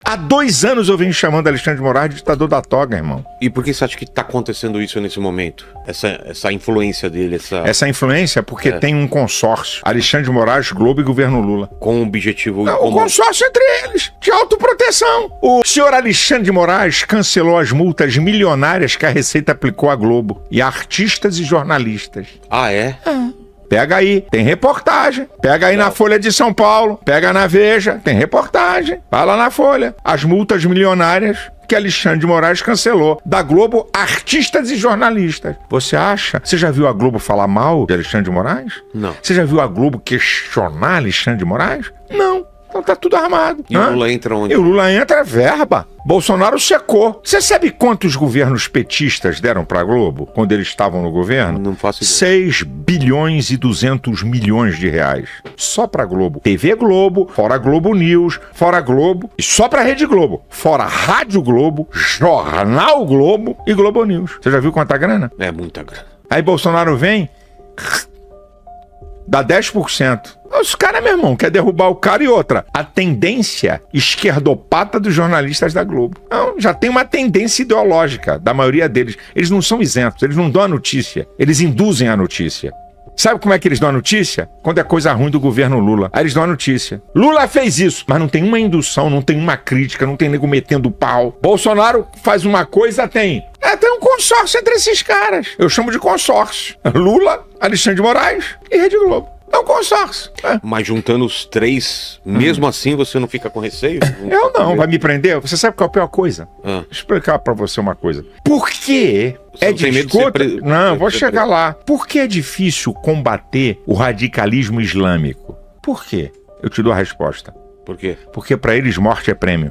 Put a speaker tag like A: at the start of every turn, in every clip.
A: Há 2 anos eu venho chamando Alexandre de Moraes de ditador da toga, irmão.
B: E por que você acha que tá acontecendo isso nesse momento? Essa influência dele,
A: Essa influência é porque tem um consórcio. Alexandre de Moraes, Globo e governo Lula.
B: Com o objetivo...
A: O consórcio entre eles, de autoproteção. O senhor Alexandre de Moraes cancelou as multas milionárias que a Receita aplicou à Globo. E a artistas e jornalistas.
B: Ah, é?
A: Pega aí, tem reportagem. Pega aí na Folha de São Paulo. Pega na Veja, tem reportagem. Vai lá na Folha. As multas milionárias que Alexandre de Moraes cancelou. Da Globo, artistas e jornalistas. Você acha? Você já viu a Globo falar mal de Alexandre de Moraes?
B: Não.
A: Você já viu a Globo questionar Alexandre de Moraes? Não. Então tá tudo armado.
B: E o Lula entra onde?
A: E o Lula entra verba. Bolsonaro secou. Você sabe quantos governos petistas deram pra Globo quando eles estavam no governo?
B: Não faço ideia.
A: 6 bilhões e 200 milhões de reais. Só pra Globo. TV Globo, fora Globo News, fora Globo. E só pra Rede Globo. Fora Rádio Globo, Jornal Globo e Globo News. Você já viu quanta grana?
B: É muita grana.
A: Aí Bolsonaro vem... dá 10%. Os caras, meu irmão, quer derrubar o cara. E outra, a tendência esquerdopata dos jornalistas da Globo. Não, já tem uma tendência ideológica da maioria deles. Eles não são isentos, eles não dão a notícia, eles induzem a notícia. Sabe como é que eles dão a notícia? Quando é coisa ruim do governo Lula. Aí eles dão a notícia. Lula fez isso, mas não tem uma indução, não tem uma crítica, não tem nego metendo pau. Bolsonaro faz uma coisa, tem um consórcio entre esses caras. Eu chamo de consórcio. Lula, Alexandre de Moraes e Rede Globo. É um consórcio.
B: Mas juntando os três, mesmo assim você não fica com receio?
A: Eu não, vai me prender? Você sabe qual é a pior coisa? Vou explicar pra você uma coisa. Por que
B: você não tem medo de ser preso?
A: Não, vou chegar lá. Por que é difícil combater o radicalismo islâmico? Por quê? Eu te dou a resposta.
B: Por quê?
A: Porque pra eles morte é prêmio.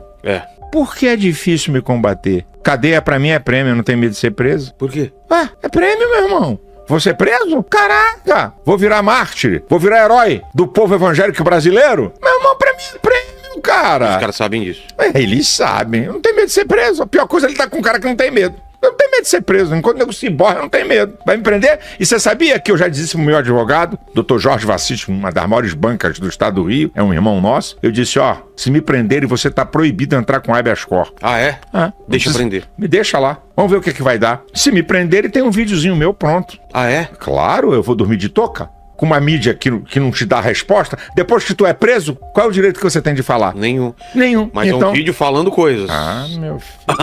A: Por que é difícil me combater? Cadeia pra mim é prêmio, eu não tenho medo de ser preso.
B: Por quê?
A: É prêmio, meu irmão. Vou ser preso? Caraca! Vou virar mártir? Vou virar herói do povo evangélico brasileiro? Meu irmão, pra mim é prêmio, cara.
B: Os caras sabem disso.
A: Eles sabem. Eu não tenho medo de ser preso. A pior coisa é ele estar com um cara que não tem medo. Eu não tenho medo de ser preso. Enquanto o nego se borra, eu não tenho medo. Vai me prender? E você sabia que eu já disse pro meu advogado, Dr. Jorge Vassiste, uma das maiores bancas do estado do Rio, é um irmão nosso, eu disse, se me prenderem, você tá proibido de entrar com habeas corpus.
B: Ah, é? Deixa eu prender.
A: Me deixa lá. Vamos ver o que vai dar. Se me prenderem, tem um videozinho meu pronto.
B: Ah, é?
A: Claro, eu vou dormir de touca. Com uma mídia que não te dá a resposta. Depois que tu é preso, qual é o direito que você tem de falar?
B: Nenhum.
A: Mas
B: então... é um vídeo falando coisas.
A: Meu filho.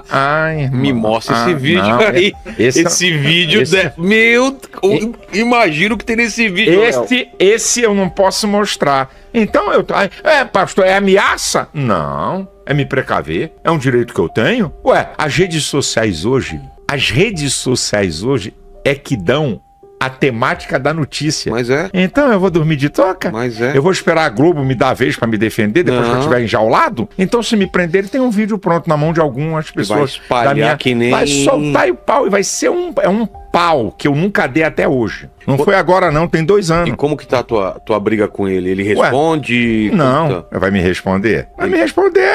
A: Ai,
B: me mostra esse vídeo aí. Esse vídeo... imagino que tem nesse vídeo.
A: Esse eu não posso mostrar. Então pastor, é ameaça? Não, é me precaver. É um direito que eu tenho. As redes sociais hoje é que dão a temática da notícia.
B: Mas é.
A: Então eu vou dormir de toca?
B: Mas é.
A: Eu vou esperar a Globo me dar a vez pra me defender depois que eu estiver enjaulado? Então se me prenderem, tem um vídeo pronto na mão de algumas pessoas.
B: Vai espalhar que nem...
A: Vai soltar o pau e vai ser um pau que eu nunca dei até hoje. Não foi agora não, tem 2 anos.
B: E como que tá a tua briga com ele? Ele responde?
A: Não, vai me responder? Vai me responder,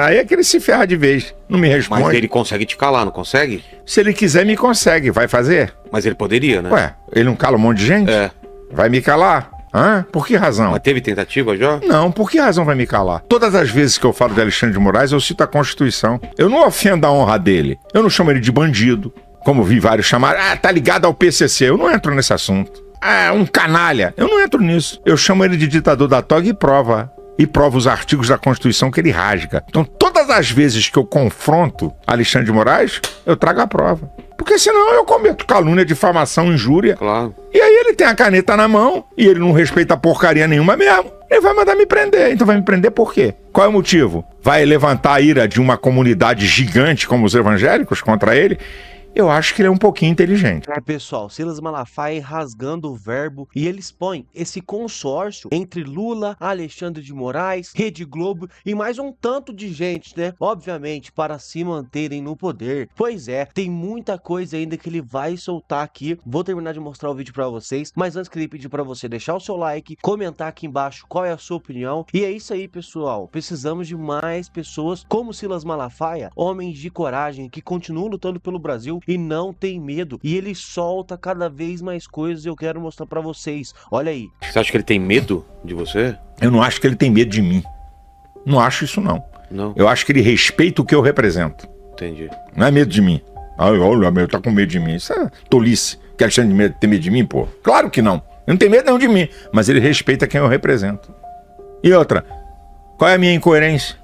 A: aí é que ele se ferra de vez. Não me responde.
B: Mas ele consegue te calar, não consegue?
A: Se ele quiser, me consegue. Vai fazer?
B: Mas ele poderia, né?
A: Ele não cala um monte de gente? Vai me calar? Por que razão?
B: Mas teve tentativa já?
A: Não, por que razão vai me calar? Todas as vezes que eu falo de Alexandre de Moraes, eu cito a Constituição. Eu não ofendo a honra dele. Eu não chamo ele de bandido. Como vi vários chamar, tá ligado ao PCC. Eu não entro nesse assunto. Um canalha. Eu não entro nisso. Eu chamo ele de ditador da toga e prova os artigos da Constituição que ele rasga. Então, todas as vezes que eu confronto Alexandre de Moraes, eu trago a prova. Porque senão eu cometo calúnia, difamação, injúria.
B: Claro.
A: E aí ele tem a caneta na mão e ele não respeita porcaria nenhuma mesmo. Ele vai mandar me prender. Então vai me prender por quê? Qual é o motivo? Vai levantar a ira de uma comunidade gigante como os evangélicos contra ele? Eu acho que ele é um pouquinho inteligente.
C: Pessoal, Silas Malafaia rasgando o verbo e ele expõe esse consórcio entre Lula, Alexandre de Moraes, Rede Globo e mais um tanto de gente, né? Obviamente, para se manterem no poder. Pois é, tem muita coisa ainda que ele vai soltar aqui. Vou terminar de mostrar o vídeo para vocês, mas antes queria pedir para você deixar o seu like, comentar aqui embaixo qual é a sua opinião. E é isso aí, pessoal. Precisamos de mais pessoas como Silas Malafaia, homens de coragem que continuam lutando pelo Brasil e não tem medo, e ele solta cada vez mais coisas e eu quero mostrar pra vocês. Olha aí.
B: Você acha que ele tem medo de você?
A: Eu não acho que ele tem medo de mim. Não acho isso não.
B: Não.
A: Eu acho que ele respeita o que eu represento.
B: Entendi.
A: Não é medo de mim. Ai, olha, meu, tá com medo de mim. Isso é tolice. Que Alexandre tem medo de mim, pô? Claro que não. Ele não tem medo não de mim. Mas ele respeita quem eu represento. E outra, qual é a minha incoerência?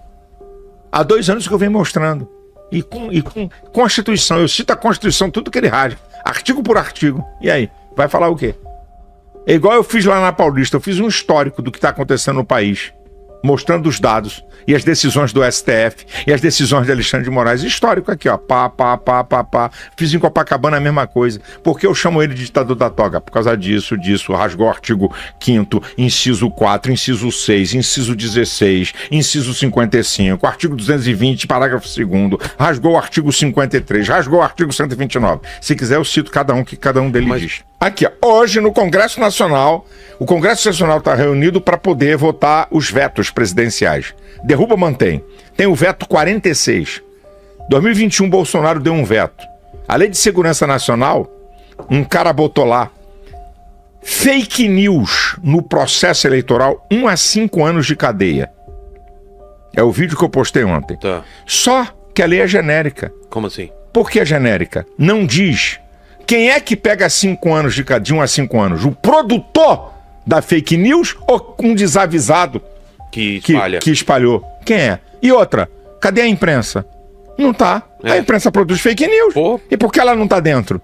A: Há 2 anos que eu venho mostrando. E com Constituição. Eu cito a Constituição, tudo que ele rasga. Artigo por artigo. E aí? Vai falar o quê? É igual eu fiz lá na Paulista. Eu fiz um histórico do que está acontecendo no país. Mostrando os dados e as decisões do STF e as decisões de Alexandre de Moraes. Histórico aqui, ó. Pá. Fiz em Copacabana a mesma coisa. Por que eu chamo ele de ditador da toga? Por causa disso. Rasgou o artigo 5º, inciso 4, inciso 6, inciso 16, inciso 55, artigo 220, parágrafo 2º. Rasgou o artigo 53, rasgou o artigo 129. Se quiser, eu cito cada um que cada um deles diz. Aqui, ó. Hoje, no Congresso Nacional, o Congresso Nacional está reunido para poder votar os vetos presidenciais. Derruba, mantém. Tem o veto 46. 2021, Bolsonaro deu um veto. A Lei de Segurança Nacional, um cara botou lá, fake news no processo eleitoral, 1 a 5 anos de cadeia. É o vídeo que eu postei ontem.
B: Tá.
A: Só que a lei é genérica.
B: Como assim?
A: Por que é genérica? Não diz quem é que pega 5 anos de 1 a 5 anos. O produtor da fake news ou um desavisado
B: Que espalha.
A: que espalhou? Quem é? E outra, cadê a imprensa? Não tá. A imprensa produz fake news.
B: Pô.
A: E por que ela não tá dentro?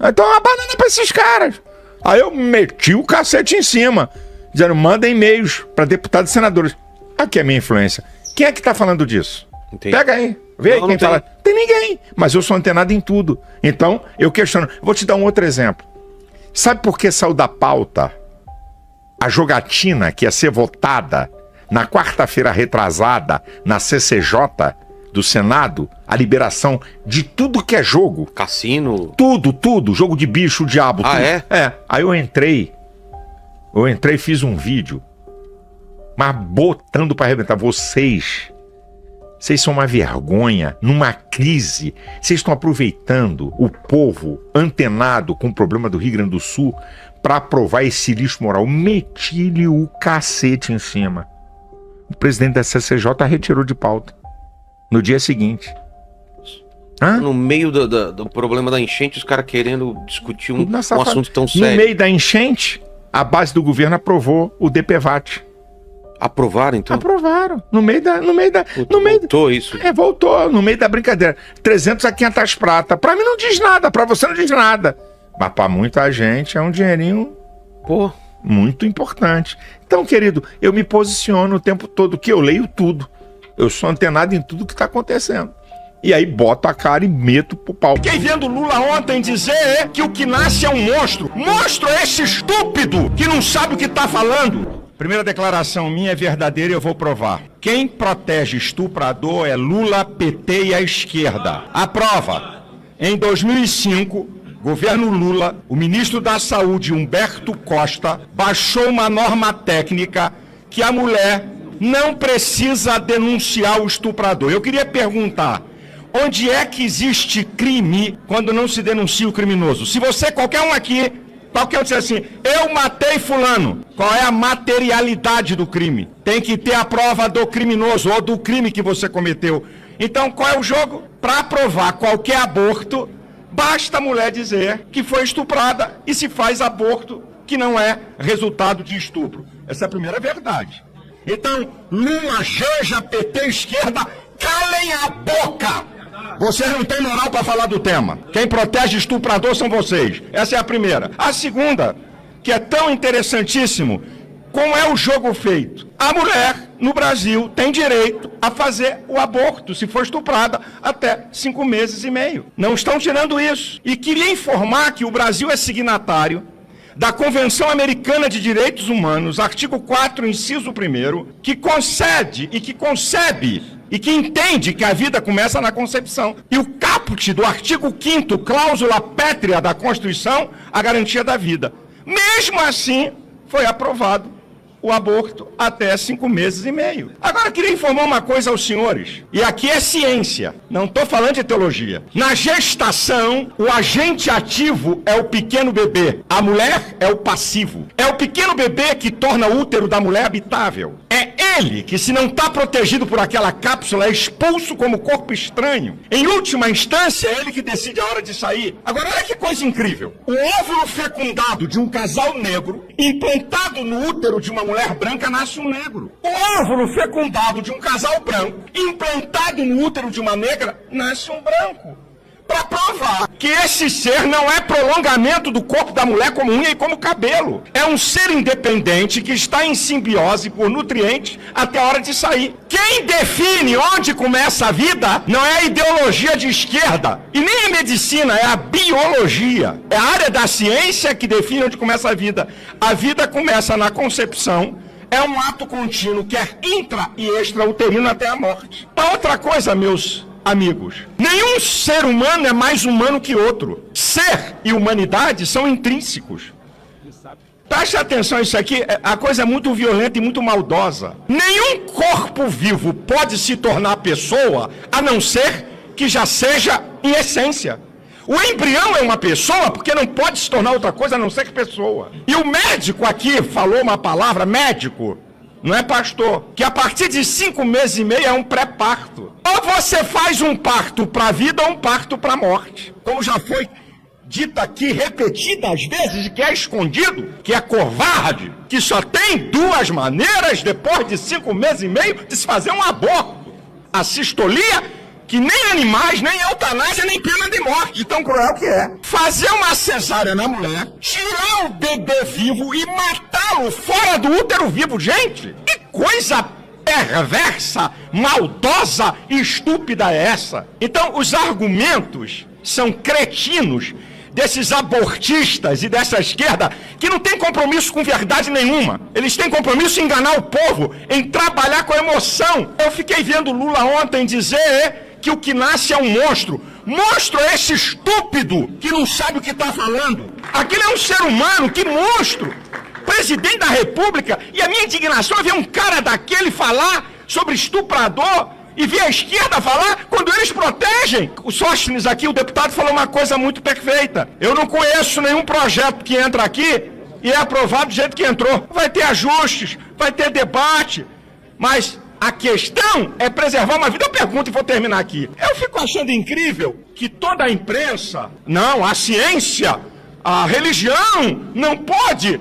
A: Então é uma banana pra esses caras. Aí eu meti o cacete em cima, dizendo, manda e-mails pra deputados e senadores. Aqui é a minha influência. Quem é que tá falando disso?
B: Entendi.
A: Pega aí. Vê aí
B: Não,
A: quem
B: não
A: fala. Tem ninguém. Mas eu sou antenado em tudo. Então, eu questiono. Vou te dar um outro exemplo. Sabe por que saiu da pauta a jogatina que ia ser votada na quarta-feira retrasada na CCJ do Senado, a liberação de tudo que é jogo?
B: Cassino?
A: Tudo. Jogo de bicho, diabo,
B: Ah,
A: tudo.
B: é?
A: É. Aí eu entrei e fiz um vídeo, mas botando pra arrebentar. Vocês são uma vergonha, numa crise. Vocês estão aproveitando o povo antenado com o problema do Rio Grande do Sul para aprovar esse lixo moral. Meti-lhe o cacete em cima. O presidente da CCJ retirou de pauta no dia seguinte. Hã?
B: No meio do problema da enchente, os caras querendo discutir um assunto tão
A: No
B: sério.
A: meio da enchente, a base do governo aprovou o DPVAT.
B: Aprovaram, então?
A: Aprovaram. No meio da...
B: Voltou isso.
A: Voltou, no meio da brincadeira. 300 a 500 prata. Pra mim não diz nada, pra você não diz nada. Mas pra muita gente é um dinheirinho
B: Pô.
A: muito importante. Então, querido, eu me posiciono o tempo todo, que eu leio tudo. Eu sou antenado em tudo que tá acontecendo. E aí boto a cara e meto pro pau.
D: Fiquei vendo Lula ontem dizer que o que nasce é um monstro. Monstro é esse estúpido que não sabe o que tá falando. Primeira declaração minha é verdadeira e eu vou provar. Quem protege estuprador é Lula, PT e a esquerda. A prova. Em 2005, governo Lula, o ministro da Saúde, Humberto Costa, baixou uma norma técnica que a mulher não precisa denunciar o estuprador. Eu queria perguntar, onde é que existe crime quando não se denuncia o criminoso? Se você, qualquer um aqui, qualquer um disser assim, eu matei fulano, qual é a materialidade do crime? Tem que ter a prova do criminoso ou do crime que você cometeu. Então, qual é o jogo? Para provar qualquer aborto, basta a mulher dizer que foi estuprada e se faz aborto que não é resultado de estupro. Essa é a primeira verdade. Então, Lula, Janja, PT, esquerda, calem a boca! Vocês não têm moral para falar do tema. Quem protege estuprador são vocês. Essa é a primeira. A segunda, que é tão interessantíssimo, como é o jogo feito? A mulher, no Brasil, tem direito a fazer o aborto, se for estuprada, até 5 meses e meio. Não estão tirando isso. E queria informar que o Brasil é signatário da Convenção Americana de Direitos Humanos, artigo 4, inciso 1º, que concede e que concebe e que entende que a vida começa na concepção. E o caput do artigo 5º, cláusula pétrea da Constituição, a garantia da vida. Mesmo assim, foi aprovado o aborto até 5 meses e meio. Agora, eu queria informar uma coisa aos senhores, e aqui é ciência, não estou falando de teologia. Na gestação, o agente ativo é o pequeno bebê, a mulher é o passivo. É o pequeno bebê que torna o útero da mulher habitável. É Ele, que se não está protegido por aquela cápsula, é expulso como corpo estranho. Em última instância, é ele que decide a hora de sair. Agora, olha que coisa incrível. O óvulo fecundado de um casal negro, implantado no útero de uma mulher branca, nasce um negro. O óvulo fecundado de um casal branco, implantado no útero de uma negra, nasce um branco. Para provar que esse ser não é prolongamento do corpo da mulher como unha e como cabelo. É um ser independente que está em simbiose por nutrientes até a hora de sair. Quem define onde começa a vida não é a ideologia de esquerda e nem a medicina, é a biologia. É a área da ciência que define onde começa a vida. A vida começa na concepção. É um ato contínuo, quer intra e extrauterino até a morte. A outra coisa, meus amigos, nenhum ser humano é mais humano que outro. Ser e humanidade são intrínsecos. Preste atenção, isso aqui, a coisa é muito violenta e muito maldosa. Nenhum corpo vivo pode se tornar pessoa, a não ser que já seja em essência. O embrião é uma pessoa porque não pode se tornar outra coisa a não ser que pessoa. E o médico aqui falou uma palavra, médico, não é pastor, que a partir de 5 meses e meio é um pré-parto. Ou você faz um parto para a vida ou um parto para a morte. Como já foi dito aqui repetidas vezes, e que é escondido, que é covarde, que só tem 2 maneiras, depois de 5 meses e meio, de se fazer um aborto. A cistolia, que nem animais, nem eutanásia, nem pena de morte, de tão cruel que é. Fazer uma cesárea na mulher, tirar o bebê vivo e matá-lo fora do útero vivo. Gente, que coisa perversa, maldosa e estúpida é essa? Então, os argumentos são cretinos desses abortistas e dessa esquerda que não tem compromisso com verdade nenhuma. Eles têm compromisso em enganar o povo, em trabalhar com a emoção. Eu fiquei vendo Lula ontem dizer que o que nasce é um monstro. Monstro é esse estúpido que não sabe o que está falando. Aquele é um ser humano, que monstro! Presidente da República, e a minha indignação é ver um cara daquele falar sobre estuprador e ver a esquerda falar quando eles protegem. O Sóstenes aqui, o deputado, falou uma coisa muito perfeita. Eu não conheço nenhum projeto que entra aqui e é aprovado do jeito que entrou. Vai ter ajustes, vai ter debate, mas a questão é preservar uma vida. Eu pergunto e vou terminar aqui. Eu fico achando incrível que toda a imprensa, não, a ciência, a religião não pode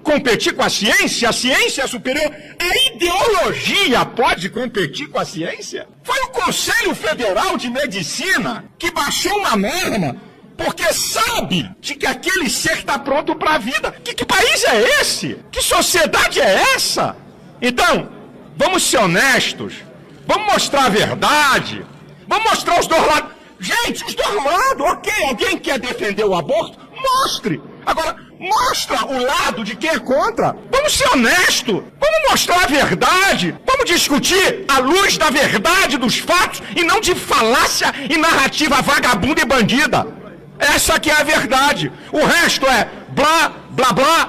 D: competir com a ciência é superior. A ideologia pode competir com a ciência? Foi o Conselho Federal de Medicina que baixou uma norma porque sabe de que aquele ser está pronto para a vida. Que país é esse? Que sociedade é essa? Então, vamos ser honestos, vamos mostrar a verdade, vamos mostrar os 2 lados. Gente, os 2 lados, ok, alguém quer defender o aborto? Mostre! Agora, mostra o lado de quem é contra. Vamos ser honestos, vamos mostrar a verdade, vamos discutir à luz da verdade dos fatos e não de falácia e narrativa vagabunda e bandida. Essa que é a verdade, o resto é blá, blá, blá,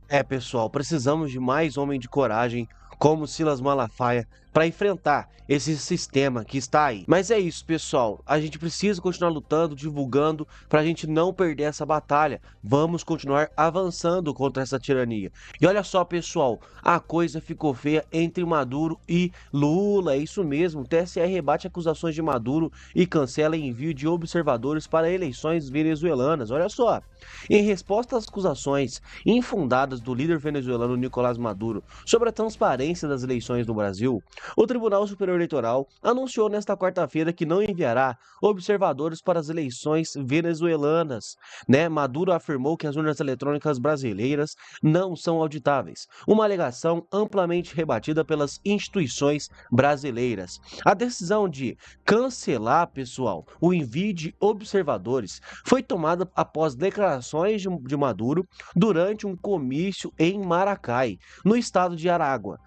D: blá.
C: Pessoal, precisamos de mais homem de coragem como Silas Malafaia para enfrentar esse sistema que está aí. Mas é isso, pessoal. A gente precisa continuar lutando, divulgando, para a gente não perder essa batalha. Vamos continuar avançando contra essa tirania. E olha só, pessoal, a coisa ficou feia entre Maduro e Lula. É isso mesmo. O TSE rebate acusações de Maduro e cancela envio de observadores para eleições venezuelanas. Olha só. Em resposta às acusações infundadas do líder venezuelano Nicolás Maduro sobre a transparência das eleições no Brasil, o Tribunal Superior Eleitoral anunciou nesta quarta-feira que não enviará observadores para as eleições venezuelanas. Maduro afirmou que as urnas eletrônicas brasileiras não são auditáveis, uma alegação amplamente rebatida pelas instituições brasileiras. A decisão de cancelar, pessoal, o envio de observadores foi tomada após declarações de Maduro durante um comício em Maracai, no estado de Aragua.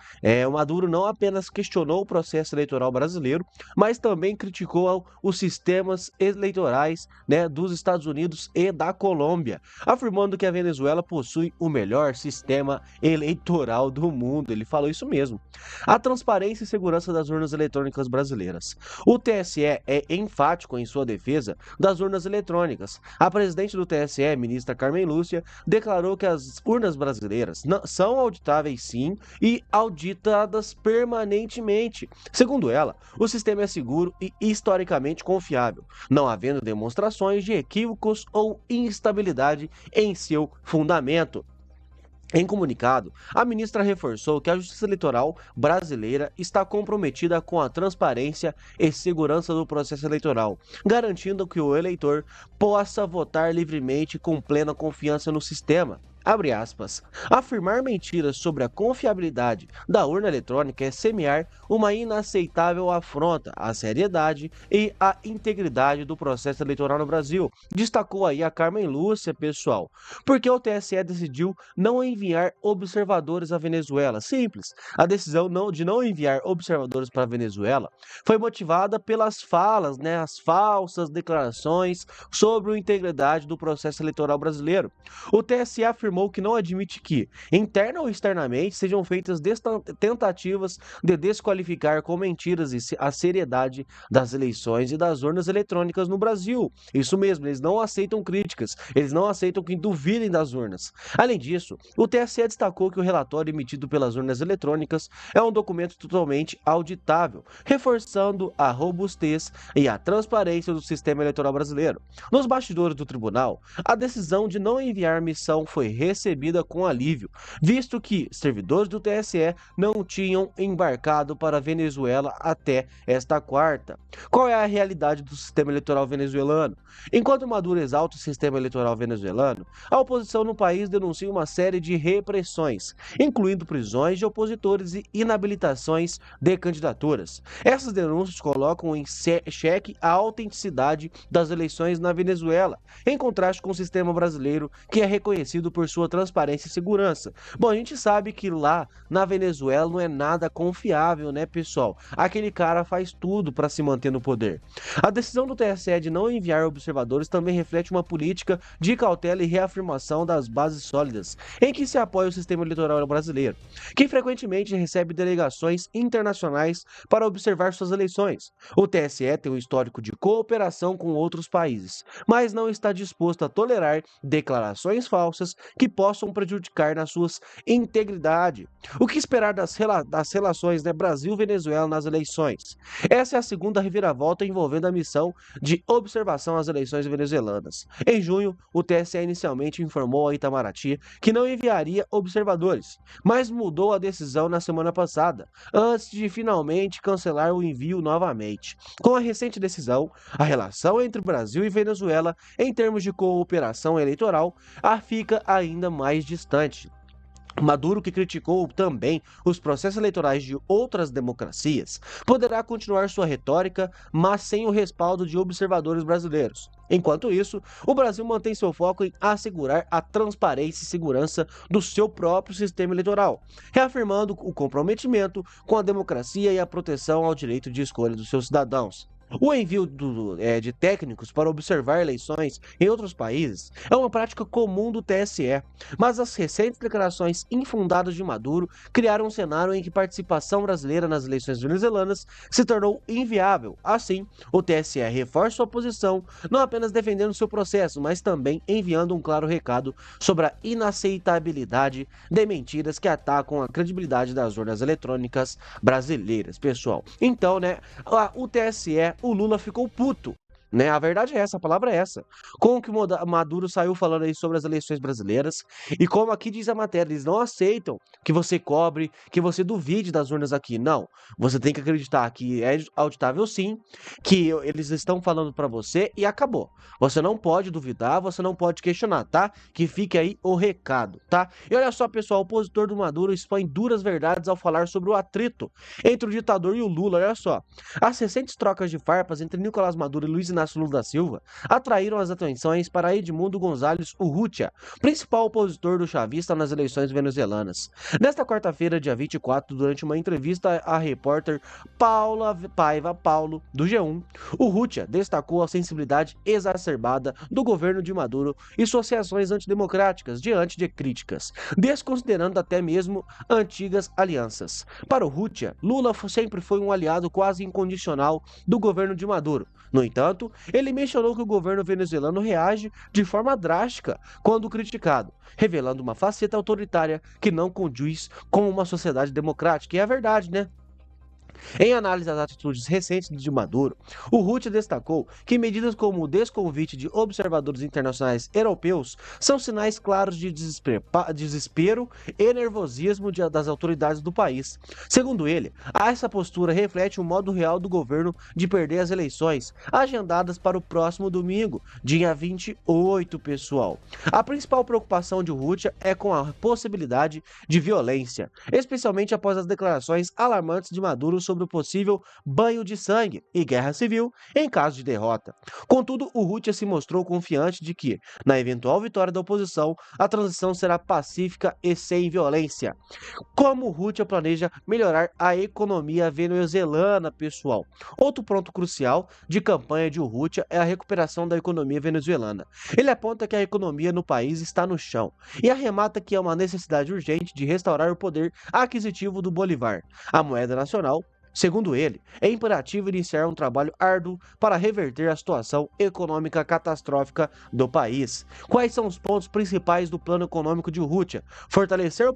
C: O Maduro não apenas questionou questionou o processo eleitoral brasileiro, mas também criticou os sistemas eleitorais, né, dos Estados Unidos e da Colômbia, afirmando que a Venezuela possui o melhor sistema eleitoral do mundo. Ele falou isso mesmo. A transparência e segurança das urnas eletrônicas brasileiras. O TSE é enfático em sua defesa das urnas eletrônicas. A presidente do TSE, ministra Carmen Lúcia, declarou que as urnas brasileiras são auditáveis sim e auditadas permanentemente. Segundo ela, o sistema é seguro e historicamente confiável, não havendo demonstrações de equívocos ou instabilidade em seu fundamento. Em comunicado, a ministra reforçou que a Justiça Eleitoral brasileira está comprometida com a transparência e segurança do processo eleitoral, garantindo que o eleitor possa votar livremente com plena confiança no sistema. Abre aspas. Afirmar mentiras sobre a confiabilidade da urna eletrônica é semear uma inaceitável afronta à seriedade e à integridade do processo eleitoral no Brasil. Destacou aí a Carmen Lúcia, pessoal. Porque o TSE decidiu não enviar observadores à Venezuela. Simples. A decisão de não enviar observadores para a Venezuela foi motivada pelas falas, né, as falsas declarações sobre a integridade do processo eleitoral brasileiro. O TSE afirmou que não admite que, interna ou externamente, sejam feitas tentativas de desqualificar com mentiras a seriedade das eleições e das urnas eletrônicas no Brasil. Isso mesmo, eles não aceitam críticas, eles não aceitam que duvidem das urnas. Além disso, o TSE destacou que o relatório emitido pelas urnas eletrônicas é um documento totalmente auditável, reforçando a robustez e a transparência do sistema eleitoral brasileiro. Nos bastidores do tribunal, a decisão de não enviar missão foi recebida com alívio, visto que servidores do TSE não tinham embarcado para a Venezuela até esta quarta. Qual é a realidade do sistema eleitoral venezuelano? Enquanto Maduro exalta o sistema eleitoral venezuelano, a oposição no país denuncia uma série de repressões, incluindo prisões de opositores e inabilitações de candidaturas. Essas denúncias colocam em xeque a autenticidade das eleições na Venezuela, em contraste com o sistema brasileiro, que é reconhecido por sua transparência e segurança. Bom, a gente sabe que lá na Venezuela não é nada confiável, né, pessoal? Aquele cara faz tudo para se manter no poder. A decisão do TSE de não enviar observadores também reflete uma política de cautela e reafirmação das bases sólidas em que se apoia o sistema eleitoral brasileiro, que frequentemente recebe delegações internacionais para observar suas eleições. O TSE tem um histórico de cooperação com outros países, mas não está disposto a tolerar declarações falsas que possam prejudicar na sua integridade. O que esperar das relações, né, Brasil-Venezuela nas eleições? Essa é a segunda reviravolta envolvendo a missão de observação às eleições venezuelanas. Em junho, o TSE inicialmente informou a Itamaraty que não enviaria observadores, mas mudou a decisão na semana passada, antes de finalmente cancelar o envio novamente. Com a recente decisão, a relação entre Brasil e Venezuela, em termos de cooperação eleitoral, fica ainda mais distante. Maduro, que criticou também os processos eleitorais de outras democracias, poderá continuar sua retórica, mas sem o respaldo de observadores brasileiros. Enquanto isso, o Brasil mantém seu foco em assegurar a transparência e segurança do seu próprio sistema eleitoral, reafirmando o comprometimento com a democracia e a proteção ao direito de escolha dos seus cidadãos. O envio de técnicos para observar eleições em outros países é uma prática comum do TSE, mas as recentes declarações infundadas de Maduro criaram um cenário em que participação brasileira nas eleições venezuelanas se tornou inviável. Assim, o TSE reforça sua posição, não apenas defendendo seu processo, mas também enviando um claro recado sobre a inaceitabilidade de mentiras que atacam a credibilidade das urnas eletrônicas brasileiras, pessoal. Então, né, o TSE, o Lula ficou puto, né? A verdade é essa, a palavra é essa. Com o que o Maduro saiu falando aí sobre as eleições brasileiras, e como aqui diz a matéria, eles não aceitam que você cobre, que você duvide das urnas aqui. Não, você tem que acreditar que é auditável sim, que eles estão falando pra você e acabou. Você não pode duvidar, você não pode questionar, tá? Que fique aí o recado, tá? E olha só, pessoal, o opositor do Maduro expõe duras verdades ao falar sobre o atrito entre o ditador e o Lula. Olha só, as recentes trocas de farpas entre Nicolás Maduro e Luiz Inácio Lula da Silva atraíram as atenções para Edmundo González Urrutia, principal opositor do chavista nas eleições venezuelanas. Nesta quarta-feira, dia 24, durante uma entrevista à repórter Paula Paiva Paulo, do G1, Urrutia destacou a sensibilidade exacerbada do governo de Maduro e suas reações antidemocráticas diante de críticas, desconsiderando até mesmo antigas alianças. Para Urrutia, Lula sempre foi um aliado quase incondicional do governo de Maduro. No entanto, ele mencionou que o governo venezuelano reage de forma drástica quando criticado, revelando uma faceta autoritária que não condiz com uma sociedade democrática. E é verdade, né? Em análise às atitudes recentes de Maduro, Urrutia destacou que medidas como o desconvite de observadores internacionais europeus são sinais claros de desespero e nervosismo das autoridades do país. Segundo ele, essa postura reflete o modo real do governo de perder as eleições, agendadas para o próximo domingo, dia 28, pessoal. A principal preocupação de Urrutia é com a possibilidade de violência, especialmente após as declarações alarmantes de Maduro sobre o possível banho de sangue e guerra civil em caso de derrota. Contudo, Urrutia se mostrou confiante de que, na eventual vitória da oposição, a transição será pacífica e sem violência. Como Urrutia planeja melhorar a economia venezuelana, pessoal? Outro ponto crucial de campanha de Urrutia é a recuperação da economia venezuelana. Ele aponta que a economia no país está no chão e arremata que é uma necessidade urgente de restaurar o poder aquisitivo do Bolívar, a moeda nacional. Segundo ele, é imperativo iniciar um trabalho árduo para reverter a situação econômica catastrófica do país. Quais são os pontos principais do plano econômico de Urrutia? Fortalecer o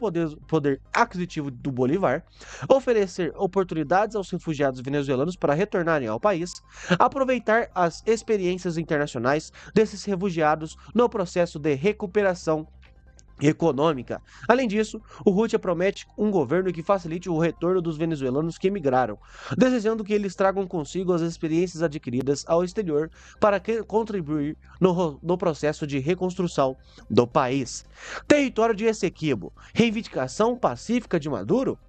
C: poder aquisitivo do Bolívar, oferecer oportunidades aos refugiados venezuelanos para retornarem ao país, aproveitar as experiências internacionais desses refugiados no processo de recuperação econômica. Além disso, Urrutia promete um governo que facilite o retorno dos venezuelanos que emigraram, desejando que eles tragam consigo as experiências adquiridas ao exterior para contribuir no processo de reconstrução do país. Território de Essequibo, reivindicação pacífica de Maduro?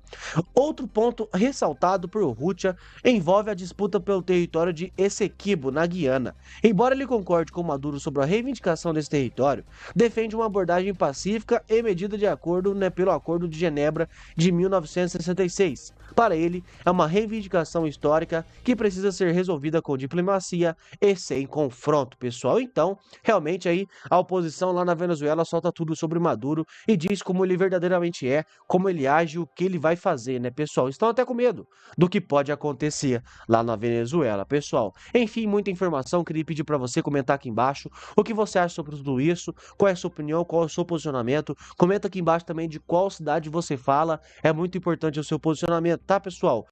C: Outro ponto ressaltado por Urrutia envolve a disputa pelo território de Essequibo, na Guiana. Embora ele concorde com Maduro sobre a reivindicação desse território, defende uma abordagem pacífica e medida de acordo pelo Acordo de Genebra de 1966. Para ele, é uma reivindicação histórica que precisa ser resolvida com diplomacia e sem confronto, pessoal. Então, realmente aí, a oposição lá na Venezuela solta tudo sobre Maduro e diz como ele verdadeiramente é, como ele age, o que ele vai fazer, né, pessoal? Estão até com medo do que pode acontecer lá na Venezuela, pessoal. Enfim, muita informação, queria pedir para você comentar aqui embaixo o que você acha sobre tudo isso, qual é a sua opinião, qual é o seu posicionamento. Comenta aqui embaixo também de qual cidade você fala, é muito importante o seu posicionamento, tá, pessoal?